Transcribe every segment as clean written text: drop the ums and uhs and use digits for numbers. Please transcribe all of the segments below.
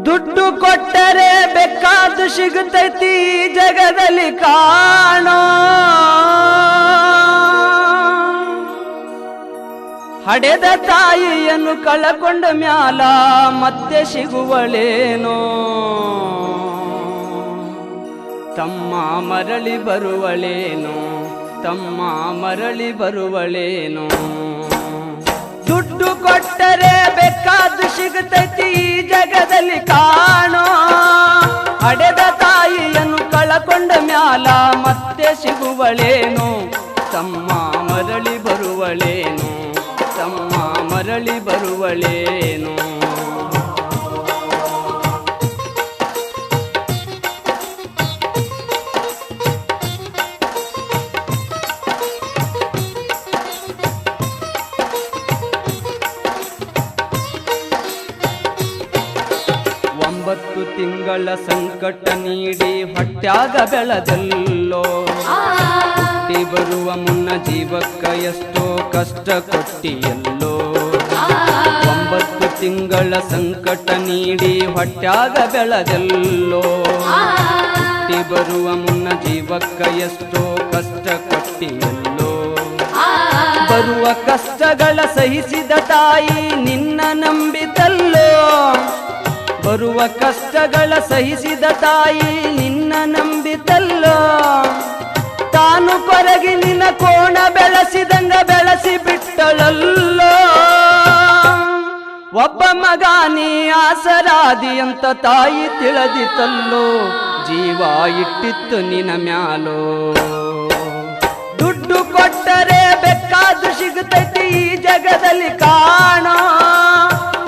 ದುಡ್ಡು ಕೊಟ್ಟರೆ ಬೇಕಾದ್ದು ಸಿಗುತ್ತೈತಿ ಜಗದಲ್ಲಿ ಕಾಣೋ. ಹಡೆದ ತಾಯಿಯನ್ನು ಕಳಕೊಂಡ ಮ್ಯಾಲ ಮತ್ತೆ ಸಿಗುವಳೇನೋ. ತಮ್ಮ ಮರಳಿ ಬರುವಳೇನೋ, ತಮ್ಮ ಮರಳಿ ಬರುವಳೇನೋ. ದುಡ್ಡು ಕೊಟ್ಟರೆ ಬೇಕಾದ್ದು ಸಿಗುತ್ತೈತಿ ಈ ಜಗದಲ್ಲಿ ಕಾಣೋ. ಹಡೆದ ತಾಯಿಯನ್ನು ಕಳಕೊಂಡ ಮ್ಯಾಲ ಮತ್ತೆ ಸಿಗುವಳೇನೋ. ತಮ್ಮ ಮರಳಿ ಬರುವಳೇನೋ, ತಮ್ಮ ಮರಳಿ ಬರುವಳೇನೋ. ಒಂಬತ್ತು ತಿಂಗಳ ಸಂಕಟ ನೀಡಿ ಹೊಟ್ಯಾಗ ಬೆಳೆದಲ್ಲೋ. ಹುಟ್ಟಿ ಬರುವ ಮುನ್ನ ಜೀವಕ್ಕ ಎಷ್ಟೋ ಕಷ್ಟ ಕೊಟ್ಟಿಯಲ್ಲೋ. 9 ತಿಂಗಳ ಸಂಕಟ ನೀಡಿ ಹೊಟ್ಯಾಗ ಬೆಳೆದಲ್ಲೋ. ಹುಟ್ಟಿ ಬರುವ ಮುನ್ನ ಜೀವಕ್ಕ ಎಷ್ಟೋ ಕಷ್ಟ ಕೊಟ್ಟಿಯಲ್ಲೋ. ಬರುವ ಕಷ್ಟಗಳ ಸಹಿಸಿದ ತಾಯಿ ನಿನ್ನ ನಂಬಿತಲ್ಲೋ. ಬರುವ ಕಷ್ಟಗಳ ಸಹಿಸಿದ ತಾಯಿ ನಿನ್ನ ನಂಬಿತಲ್ಲೋ. ತಾನು ಕೊರಗಿ ನಿನ್ನ ಕೋಣ ಬೆಳೆಸಿದಂಗ ಬೆಳೆಸಿ ಬಿಟ್ಟಳಲ್ಲೋ. ಒಬ್ಬ ಮಗ ನೀ ಆಸರಾದಿ ಅಂತ ತಾಯಿ ತಿಳಿದಿತಲ್ಲೋ. ಜೀವ ಇಟ್ಟಿತ್ತು ನಿನ್ನ ಮ್ಯಾಲೋ. ದುಡ್ಡು ಕೊಟ್ಟರೆ ಬೇಕಾದ್ದು ಸಿಗುತ್ತೈತಿ ಈ ಜಗದಲ್ಲಿ ಕಾಣೋ.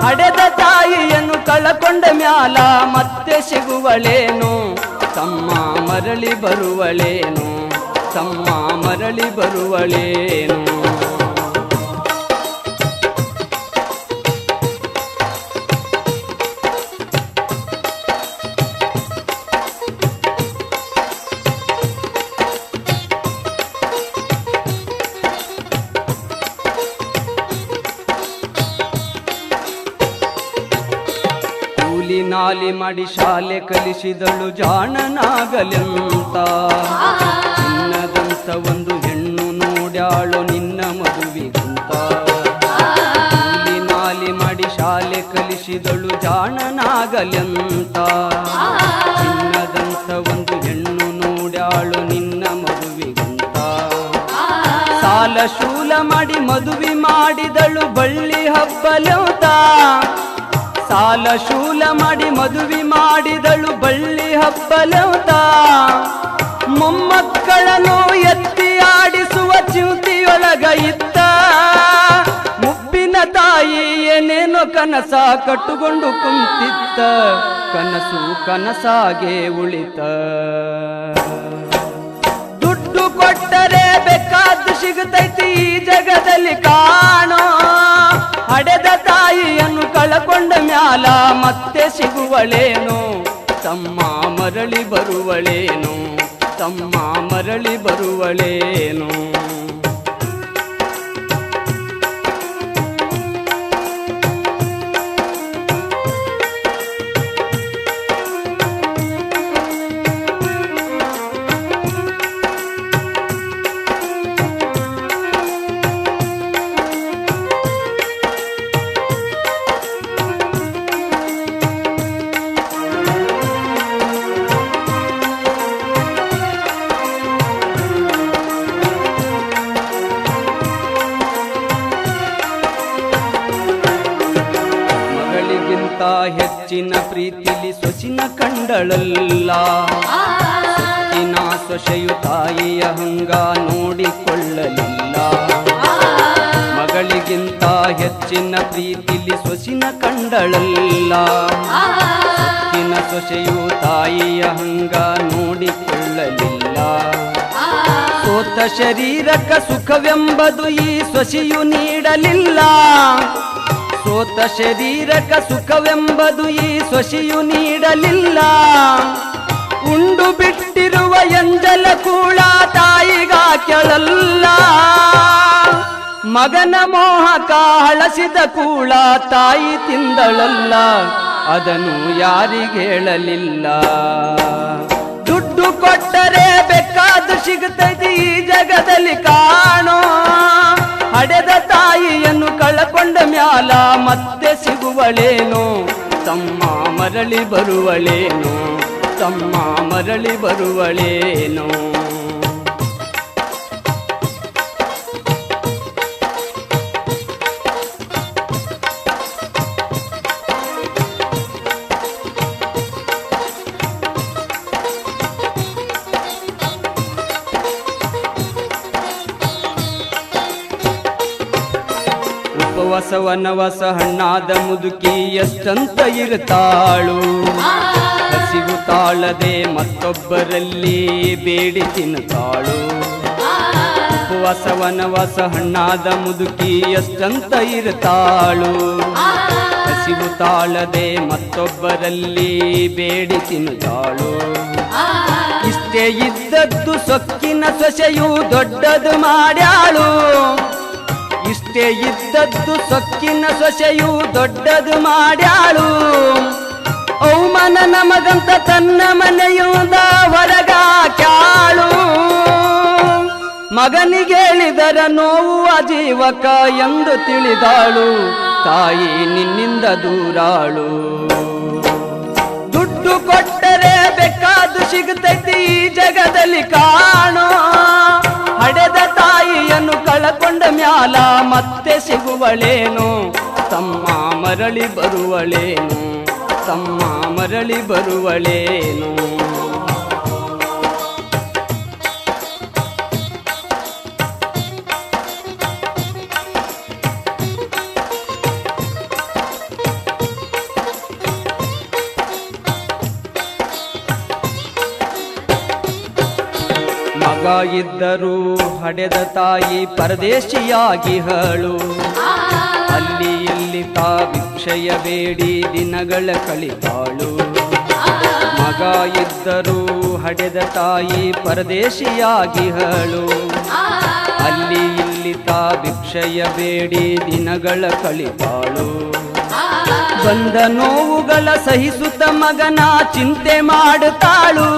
ಹಡೆದ ತಾಯಿಯನ್ನು ಕಳಕೊಂಡ ಮ್ಯಾಲ ಮತ್ತೆ ಸಿಗುವಳೇನು. ತಮ್ಮ ಮರಳಿ ಬರುವಳೇನು, ತಮ್ಮ ಮರಳಿ ಬರುವಳೇನು. ಕೂಲಿ ನಾಲಿ ಮಾಡಿ ಶಾಲೆ ಕಲಿಸಿದಳು ಜಾಣನಾಗಲೆಂತ. ಚಿನ್ನದಂತ ಒಂದು ಹೆಣ್ಣು ನೋಡ್ಯಾಳು ನಿನ್ನ ಮದುವಿಗಂತ. ಕೂಲಿ ನಾಲಿ ಮಾಡಿ ಶಾಲೆ ಕಲಿಸಿದಳು ಜಾಣನಾಗಲೆಂತ. ಚಿನ್ನದಂತ ಒಂದು ಹೆಣ್ಣು ನೋಡ್ಯಾಳು ನಿನ್ನ ಮದುವಿಗಂತ. ಸಾಲ ಶೂಲ ಮಾಡಿ ಮದುವೆ ಮಾಡಿದಳು ಬಳ್ಳಿ ಹಬ್ಬಲೆಂತ. ಸಾಲ ಶೂಲ ಮಾಡಿ ಮದುವೆ ಮಾಡಿದಳು ಬಳ್ಳಿ ಹಬ್ಬಲೆಂತ. ಮೊಮ್ಮಕ್ಕಳನ್ನು ಎತ್ತಿ ಆಡಿಸುವ ಚಿಂತಿಯೊಳಗ ಇತ್ತ. ಮುಪ್ಪಿನ ತಾಯಿ ಏನೇನೋ ಕನಸ ಕಟ್ಟುಕೊಂಡು ಕುಂತಿತ್ತ. ಕನಸು ಕನಸಾಗೆ ಉಳಿತ. ದುಡ್ಡು ಕೊಟ್ಟರೆ ಬೇಕಾದ್ದು ಸಿಗುತ್ತೈತಿ ಈ ಜಗದಲ್ಲಿ ಕಾಣೋ. ಹಡೆದ ತಾಯಿಯನ್ನು ಕಳಕೊಂಡ ಮ್ಯಾಲ ಮತ್ತೆ ಸಿಗುವಳೇನು. ತಮ್ಮ ಮರಳಿ ಬರುವಳೇನು, ತಮ್ಮ ಮರಳಿ ಬರುವಳೇನು. ಹೆಚ್ಚಿನ ಪ್ರೀತಿಲಿ ಸೊಸಿನ ಕಂಡಳಲ್ಲ. ಸೊಕ್ಕಿನ ಸೊಸೆಯು ತಾಯಿಯ ಹಂಗ ನೋಡಿಕೊಳ್ಳಲಿಲ್ಲ. ಮಗಳಿಗಿಂತ ಹೆಚ್ಚಿನ ಪ್ರೀತಿಲಿ ಸೊಸಿನ ಕಂಡಳಲ್ಲ. ಸೊಕ್ಕಿನ ಸೊಸೆಯು ತಾಯಿಯ ಹಂಗ ನೋಡಿಕೊಳ್ಳಲಿಲ್ಲ. ಸೋತ ಶರೀರಕ್ಕ ಸುಖವೆಂಬುದು ಈ ಸೊಸೆಯು ನೀಡಲಿಲ್ಲ. ಸೋತ ಶರೀರಕ ಸುಖವೆಂಬುದು ಈ ಸೊಸೆಯು ನೀಡಲಿಲ್ಲ. ಉಂಡು ಬಿಟ್ಟಿರುವ ಎಂಜಲ ಕೂಳ ತಾಯಿಗ ಕೆಳಲ್ಲ. ಮಗನ ಮೋಹಕ ಹಳಸಿದ ಕೂಳ ತಾಯಿ ತಿಂದಳಲ್ಲ. ಅದನ್ನು ಯಾರಿಗೇಳಲಿಲ್ಲ. ದುಡ್ಡು ಕೊಟ್ಟರೆ ಬೇಕಾದ್ದು ಸಿಗುತ್ತದೆ ಈ ಜಗದಲ್ಲಿ ಕಾಣೋ, ಹಡೆದ ತಾಯಿಯನ್ನು ಕಳಕೊಂಡ ಮ್ಯಾಲ ಮತ್ತೆ ಸಿಗುವಳೇನೋ, ತಮ್ಮ ಮರಳಿ ಬರುವಳೇನೋ, ತಮ್ಮ ಮರಳಿ ಬರುವಳೇನೋ. ಉಪವಾಸ ವನವಾಸ ಹಣ್ಣಾದ ಮುದುಕಿ ಎಷ್ಟಂತ ಇರುತ್ತಾಳು, ಹಸಿವು ತಾಳದೆ ಮತ್ತೊಬ್ಬರಲ್ಲಿ ಬೇಡಿ ತಿನ್ನುತ್ತಾಳು. ಉಪವಾಸ ವನವಾಸ ಹಣ್ಣಾದ ಮುದುಕಿ ಎಷ್ಟಂತ ಇರುತ್ತಾಳು, ಹಸಿವು ತಾಳದೆ ಮತ್ತೊಬ್ಬರಲ್ಲಿ ಬೇಡಿ ತಿನ್ನುತ್ತಾಳು. ಇಷ್ಟೇ ಇದ್ದದ್ದು ಸೊಕ್ಕಿನ ಸೊಸೆಯು ದೊಡ್ಡದು ಮಾಡ್ಯಾಳು, ಇಷ್ಟೇ ಇದ್ದದ್ದು ಸೊಕ್ಕಿನ ಸೊಸೆಯು ದೊಡ್ಡದು ಮಾಡ್ಯಾಳು. ಅವಮಾನ ನಮಗಂತ ತನ್ನ ಮನೆಯಿಂದ ಹೊರಗಾಕ್ಯಾಳು. ಮಗನಿಗೇಳಿದರ ನೋವು ಅಜೀವಕ ಎಂದು ತಿಳಿದಾಳು, ತಾಯಿ ನಿನ್ನಿಂದ ದೂರಾಳು. ದುಡ್ಡು ಕೊಟ್ಟರೆ ಬೇಕಾದ್ದು ಸಿಗುತ್ತೈತಿ ಈ ಜಗದಲ್ಲಿ ಕಾಣೋ, ಹಡೆದ ತಾಯಿಯನ್ನು ಕಳಕೊಂಡ ಮ್ಯಾಲ ಮತ್ತೆ ಸಿಗುವಳೇನೋ, ತಮ್ಮ ಮರಳಿ ಬರುವಳೇನೋ, ತಮ್ಮ ಮರಳಿ ಬರುವಳೇನೋ. ಮಗ ಇದ್ದರೂ ಹಡೆದ ತಾಯಿ ಪರದೇಶಿಯಾಗಿಹಳು, ಅಲ್ಲಿ ಇಲ್ಲಿ ತಾ ಭಿಕ್ಷೆಯ ಬೇಡಿ ದಿನಗಳ ಕಳಿತಾಳು. ಮಗ ಇದ್ದರೂ ಹಡೆದ ತಾಯಿ ಪರದೇಶಿಯಾಗಿಹಳು, ಅಲ್ಲಿ ಇಲ್ಲಿ ತಾ ಭಿಕ್ಷೆಯ ಬೇಡಿ ದಿನಗಳ ಕಳಿತಾಳು. ಬಂದ ನೋವುಗಳ ಸಹಿಸುತ್ತ ಮಗನ ಚಿಂತೆ ಮಾಡುತ್ತಾಳು,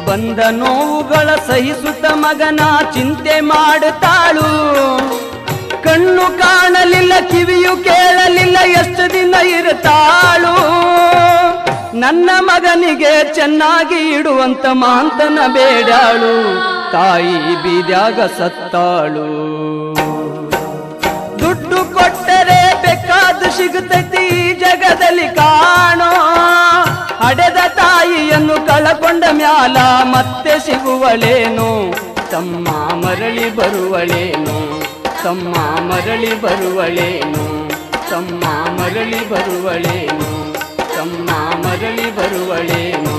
ಬಂದ ನೋವುಗಳ ಸಹಿಸುತ್ತ ಮಗನ ಚಿಂತೆ ಮಾಡುತ್ತಾಳು. ಕಣ್ಣು ಕಾಣಲಿಲ್ಲ ಕಿವಿಯು ಕೇಳಲಿಲ್ಲ ಎಷ್ಟು ದಿನ ಇರುತ್ತಾಳು. ನನ್ನ ಮಗನಿಗೆ ಚೆನ್ನಾಗಿ ಇಡುವಂತ ಮಾಂತನ ಬೇಡಾಳು, ತಾಯಿ ಬೀದ್ಯಾಗ ಸತ್ತಾಳು. ದುಡ್ಡು ಕೊಟ್ಟರೆ ಬೇಕಾದ್ದು ಸಿಗುತ್ತೈತಿ ಈ ಜಗದಲ್ಲಿ ಕಾಣೋ, ಹಡೆದ ತಾಯಿಯನ್ನು ಕಳಕೊಂಡ ಮ್ಯಾಲ ಮತ್ತೆ ಸಿಗುವಳೇನೋ, ತಮ್ಮ ಮರಳಿ ಬರುವಳೇನೋ, ತಮ್ಮ ಮರಳಿ ಬರುವಳೇನೋ, ತಮ್ಮ ಮರಳಿ ಬರುವಳೇನೋ, ತಮ್ಮ ಮರಳಿ ಬರುವಳೇನೋ.